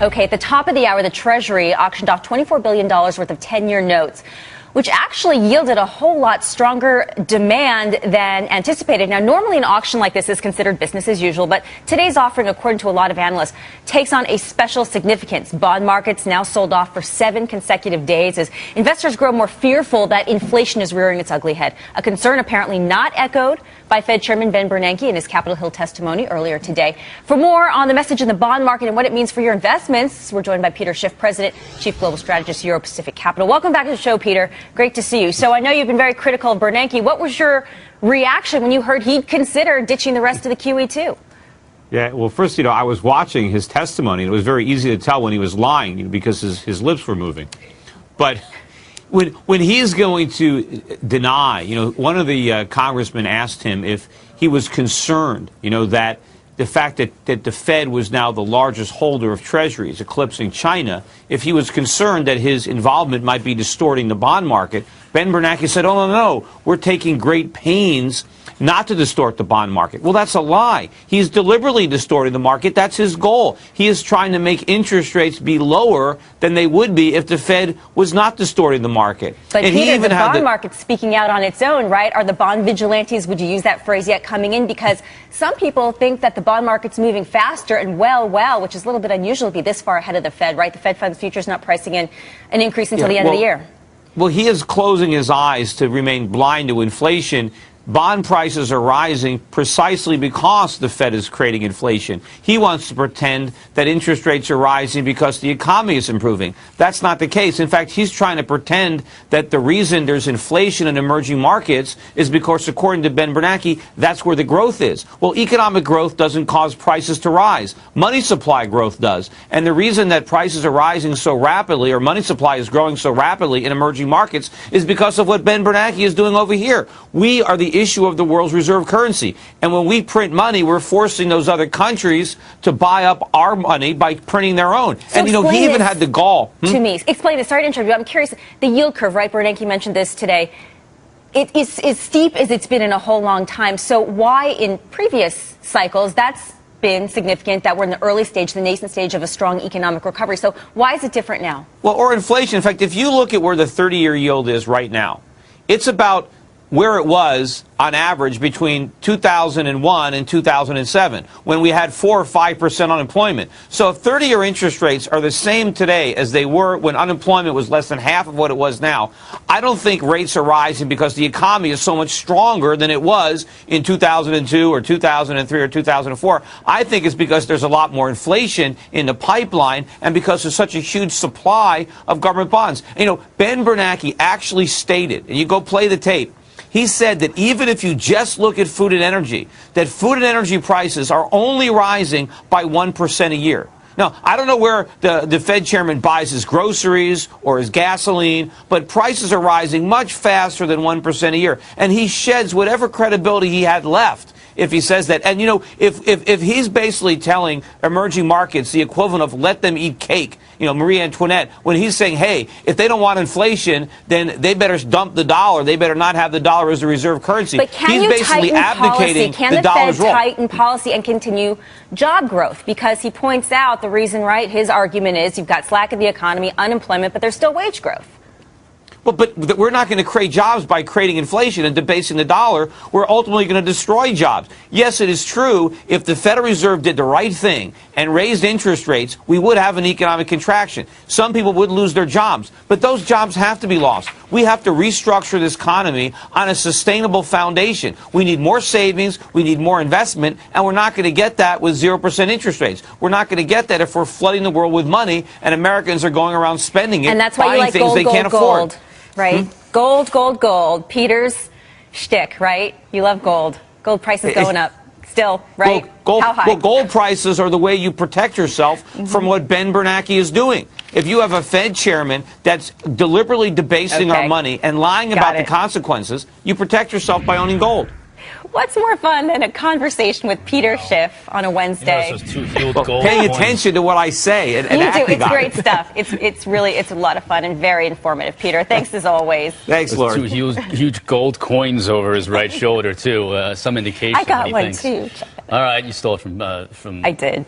Okay, at the top of the hour, the Treasury auctioned off $24 billion worth of 10-year notes, which actually yielded a whole lot stronger demand than anticipated. Now, normally an auction like this is considered business as usual, but today's offering, according to a lot of analysts, takes on a special significance. Bond markets now sold off for 7 consecutive days as investors grow more fearful that inflation is rearing its ugly head, a concern apparently not echoed by Fed Chairman Ben Bernanke in his Capitol Hill testimony earlier today. For more on the message in the bond market and what it means for your investments, we're joined by Peter Schiff, President, Chief Global Strategist, Euro Pacific Capital. Welcome back to the show, Peter. Great to see you. So I know you've been very critical of Bernanke. What was your reaction when you heard he'd consider ditching the rest of the QE2? Yeah, well, first, I was watching his testimony, and it was very easy to tell when he was lying, because his lips were moving. But when he's going to deny, one of the congressmen asked him if he was concerned, that the fact that the Fed was now the largest holder of treasuries, eclipsing China, if he was concerned that his involvement might be distorting the bond market, Ben Bernanke said, oh, no, we're taking great pains not to distort the bond market. Well, that's a lie. He's deliberately distorting the market. That's his goal. He is trying to make interest rates be lower than they would be if the Fed was not distorting the market. But and Peter, the bond market's speaking out on its own, right? Are the bond vigilantes, would you use that phrase yet, coming in? Because some people think that the bond market's moving faster and which is a little bit unusual to be this far ahead of the Fed, right? The Fed funds future's not pricing in an increase until the end of the year. Well, he is closing his eyes to remain blind to inflation. Bond prices are rising precisely because the Fed is creating inflation. He wants to pretend that interest rates are rising because the economy is improving. That's not the case. In fact, he's trying to pretend that the reason there's inflation in emerging markets is because, according to Ben Bernanke, that's where the growth is. Well, economic growth doesn't cause prices to rise. Money supply growth does. And the reason that prices are rising so rapidly, or money supply is growing so rapidly in emerging markets, is because of what Ben Bernanke is doing over here. We are the issue of the world's reserve currency. And when we print money, we're forcing those other countries to buy up our money by printing their own. So and, he even had the gall. To me, explain this. Sorry to interrupt you. I'm curious. The yield curve, right? Bernanke mentioned this today. It is as steep as it's been in a whole long time. So why in previous cycles that's been significant, that we're in the early stage, the nascent stage of a strong economic recovery. So why is it different now? Well, or inflation. In fact, if you look at where the 30-year yield is right now, it's about where it was on average between 2001 and 2007, when we had 4 or 5% unemployment. So if 30-year interest rates are the same today as they were when unemployment was less than half of what it was now, I don't think rates are rising because the economy is so much stronger than it was in 2002 or 2003 or 2004. I think it's because there's a lot more inflation in the pipeline and because there's such a huge supply of government bonds. Ben Bernanke actually stated, and you go play the tape, he said that even if you just look at food and energy, that food and energy prices are only rising by 1% a year. Now, I don't know where the Fed chairman buys his groceries or his gasoline, but prices are rising much faster than 1% a year. And he sheds whatever credibility he had left if he says that. And, if he's basically telling emerging markets the equivalent of let them eat cake, Marie Antoinette, when he's saying, hey, if they don't want inflation, then they better dump the dollar. They better not have the dollar as a reserve currency. But can he's you basically abdicating Can the Fed tighten policy and continue job growth? Because he points out the reason, right, his argument is you've got slack in the economy, unemployment, but there's still wage growth. Well, but we're not going to create jobs by creating inflation and debasing the dollar. We're ultimately going to destroy jobs. Yes, it is true, if the Federal Reserve did the right thing and raised interest rates, we would have an economic contraction. Some people would lose their jobs, but those jobs have to be lost. We have to restructure this economy on a sustainable foundation. We need more savings, we need more investment, and we're not going to get that with 0% interest rates. We're not going to get that if we're flooding the world with money and Americans are going around spending it, and that's why buying you like things gold, they can't afford. Right? Gold, gold, gold. Peter's shtick, right? You love gold. Gold prices going up. Still, right? How high? Well, gold prices are the way you protect yourself from what Ben Bernanke is doing. If you have a Fed chairman that's deliberately debasing our money and lying about the consequences, you protect yourself by owning gold. What's more fun than a conversation with Peter Schiff on a Wednesday? Paying attention to what I say and acting It's great stuff. It's a lot of fun and very informative. Peter, thanks as always. Thanks, Lord. 2 huge gold coins over his right shoulder too. Some indication. I got one too. All right, you stole it from. I did.